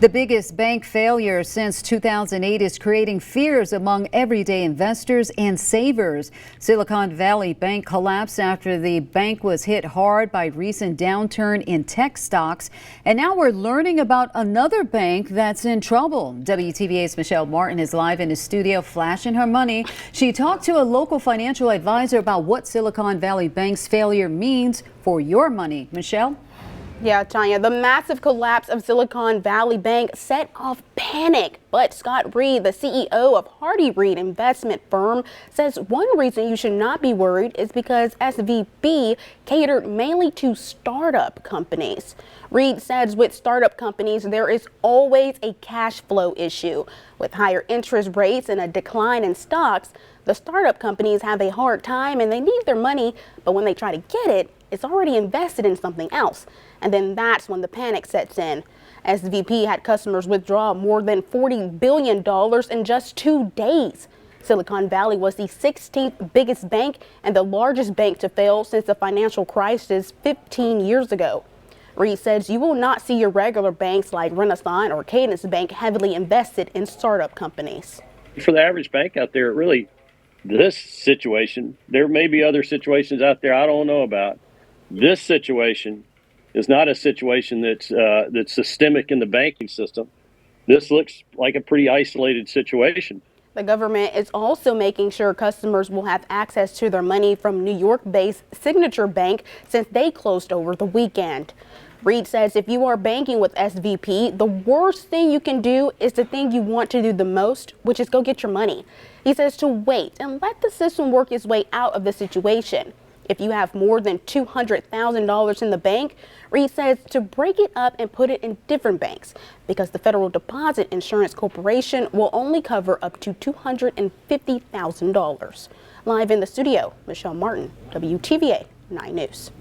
The biggest bank failure since 2008 is creating fears among everyday investors and savers. Silicon Valley Bank collapsed after the bank was hit hard by recent downturn in tech stocks. And now we're learning about another bank that's in trouble. WTVA's Michelle Martin is live in the studio flashing her money. She talked to a local financial advisor about what Silicon Valley Bank's failure means for your money. Michelle? Yeah, Tanya, the massive collapse of Silicon Valley Bank set off panic. But Scott Reed, the CEO of Hardy Reed investment firm, says one reason you should not be worried is because SVB catered mainly to startup companies. Reed says with startup companies, there is always a cash flow issue. With higher interest rates and a decline in stocks, the startup companies have a hard time and they need their money, but when they try to get it, it's already invested in something else. And then that's when the panic sets in. SVB had customers withdraw more than $40 billion in just 2 days. Silicon Valley was the 16th biggest bank and the largest bank to fail since the financial crisis 15 years ago. Reed says you will not see your regular banks like Renaissance or Cadence Bank heavily invested in startup companies. For the average bank out there, really, this situation, there may be other situations out there I don't know about. This situation is not a situation that's systemic in the banking system. This looks like a pretty isolated situation. The government is also making sure customers will have access to their money from New York-based Signature Bank since they closed over the weekend. Reed says if you are banking with SVB, the worst thing you can do is the thing you want to do the most, which is go get your money. He says to wait and let the system work its way out of the situation. If you have more than $200,000 in the bank, Reed says to break it up and put it in different banks because the Federal Deposit Insurance Corporation will only cover up to $250,000. Live in the studio, Michelle Martin, WTVA 9 News.